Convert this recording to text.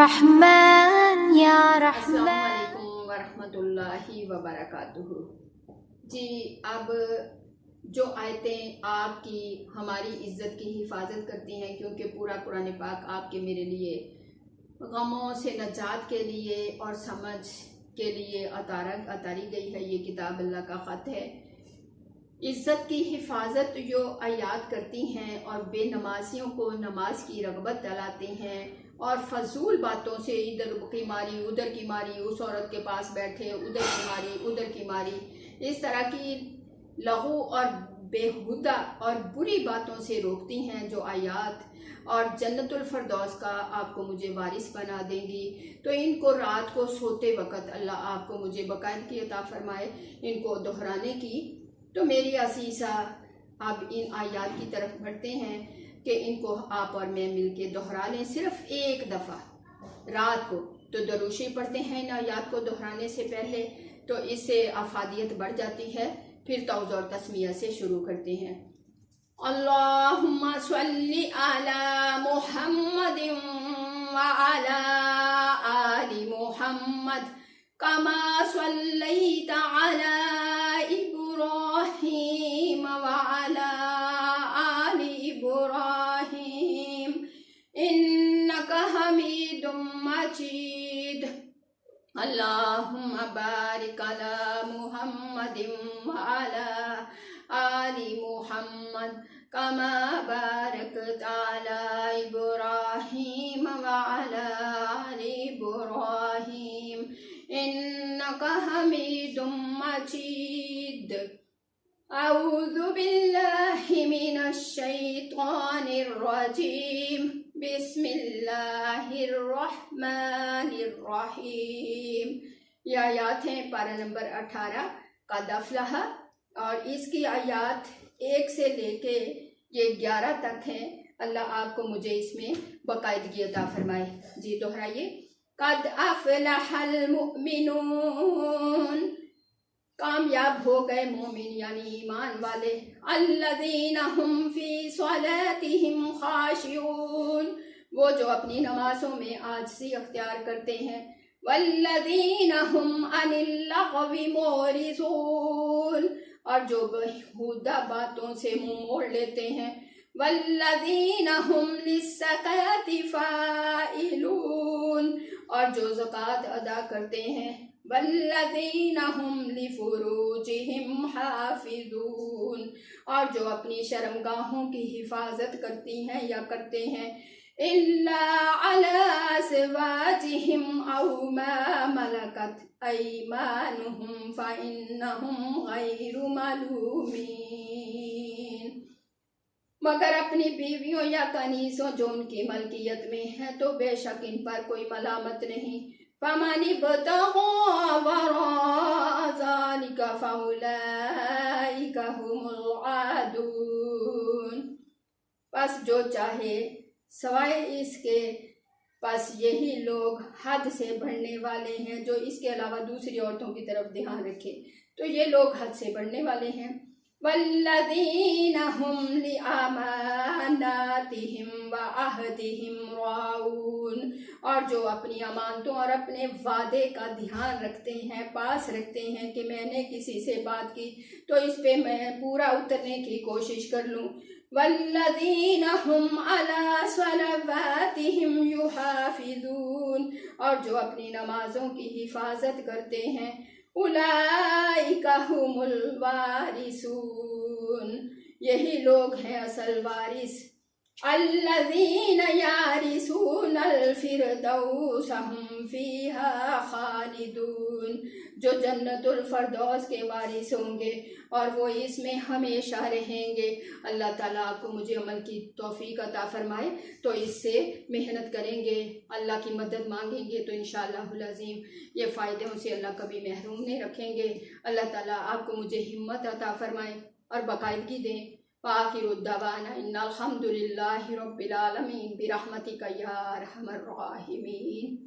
رحمن یا رحمن۔ السلام علیکم ورحمۃ اللہ وبرکاتہ۔ جی اب جو آیتیں آپ کی ہماری عزت کی حفاظت کرتی ہیں، کیونکہ پورا قرآن پاک آپ کے میرے لیے غموں سے نجات کے لیے اور سمجھ کے لیے اتاری گئی ہے، یہ کتاب اللہ کا خط ہے۔ عزت کی حفاظت جو آیات کرتی ہیں اور بے نمازیوں کو نماز کی رغبت دلاتے ہیں اور فضول باتوں سے ادھر کی ماری ادھر کی ماری، اس عورت کے پاس بیٹھے ادھر کی ماری ادھر کی ماری، اس طرح کی لغو اور بےہودہ اور بری باتوں سے روکتی ہیں جو آیات، اور جنت الفردوس کا آپ کو مجھے وارث بنا دیں گی، تو ان کو رات کو سوتے وقت اللہ آپ کو مجھے باقاعدگی عطا فرمائے ان کو دہرانے کی۔ تو میری عزیزہ اب ان آیات کی طرف بڑھتے ہیں کہ ان کو آپ اور میں مل کے دہرا لیں صرف ایک دفعہ رات کو، تو دروشی پڑھتے ہیں ان آیات کو دہرانے سے پہلے، تو اس سے افادیت بڑھ جاتی ہے۔ پھر توض اور تسمیہ سے شروع کرتے ہیں۔ اللہم صلی علی محمد وعلی آل محمد کما صلیت علی ابراہیم وعلی آل ابراہیم انک حمید مجید۔ اللہم بارک علی محمد وعلی آل محمد کما بارکت علی ابراہیم وعلی آل ابراہیم انک حمید مجید۔ اعوذ باللہ من الشیطان الرجیم، بسم اللہ الرحمن الرحیم۔ یہ آیات ہیں پارہ نمبر 18 کا دفلہ، اور اس کی آیات 1 سے لے کے یہ 11 تک ہیں۔ اللہ آپ کو مجھے اس میں باقاعدگی عطا فرمائے۔ جی دہرائیے۔ قد افلح المؤمنون، کامیاب ہو گئے مومن یعنی ایمان والے، الذین هم فی صلاتهم خاشعون، وہ جو اپنی نمازوں میں عاجزی اختیار کرتے ہیں، والذین هم عن اللغو معرضون، اور جو بےہودہ باتوں سے منہ موڑ لیتے ہیں، والذین هم للزکاۃ فاعلون، اور جو زکوٰۃ ادا کرتے ہیں، والذین هم لفروجہم حافظون، اور جو اپنی شرمگاہوں کی حفاظت کرتی ہیں یا کرتے ہیں، الا علی ازواجہم او ما ملکت ایمانہم فانہم غیر ملومین، مگر اپنی بیویوں یا کنیزوں جو ان کی ملکیت میں ہیں تو بے شک ان پر کوئی ملامت نہیں۔ فَمَنِ ابْتَغَىٰ وَرَاءَ ذَلِكَ فَأُولَٰئِكَ هُمُ الْعَادُونَ، پس جو چاہے سوائے اس کے، پس یہی لوگ حد سے بڑھنے والے ہیں۔ جو اس کے علاوہ دوسری عورتوں کی طرف دھیان رکھے تو یہ لوگ حد سے بڑھنے والے ہیں۔ والذین هم لأماناتہم وعہدہم راعون، اور جو اپنی امانتوں اور اپنے وعدے کا دھیان رکھتے ہیں، پاس رکھتے ہیں کہ میں نے کسی سے بات کی تو اس پہ میں پورا اترنے کی کوشش کر لوں۔ والذین هم علی صلواتہم یحافظون، اور جو اپنی نمازوں کی حفاظت کرتے ہیں، اولئک هم الوارثون، یہی لوگ ہیں اصل وارث۔ الذین یرثون الفردوس ہم فیہا خالدون، جو جنت الفردوس کے وارث ہوں گے اور وہ اس میں ہمیشہ رہیں گے۔ اللہ تعالیٰ آپ کو مجھے عمل کی توفیق عطا فرمائے، تو اس سے محنت کریں گے، اللہ کی مدد مانگیں گے تو انشاءاللہ العظیم یہ فائدوں سے اللہ کبھی محروم نہیں رکھیں گے۔ اللہ تعالیٰ آپ کو مجھے ہمت عطا فرمائے اور باقاعدگی دیں۔ وآخر الدعوانا ان الحمد للہ رب العالمین برحمتک یا ارحم الراحمین۔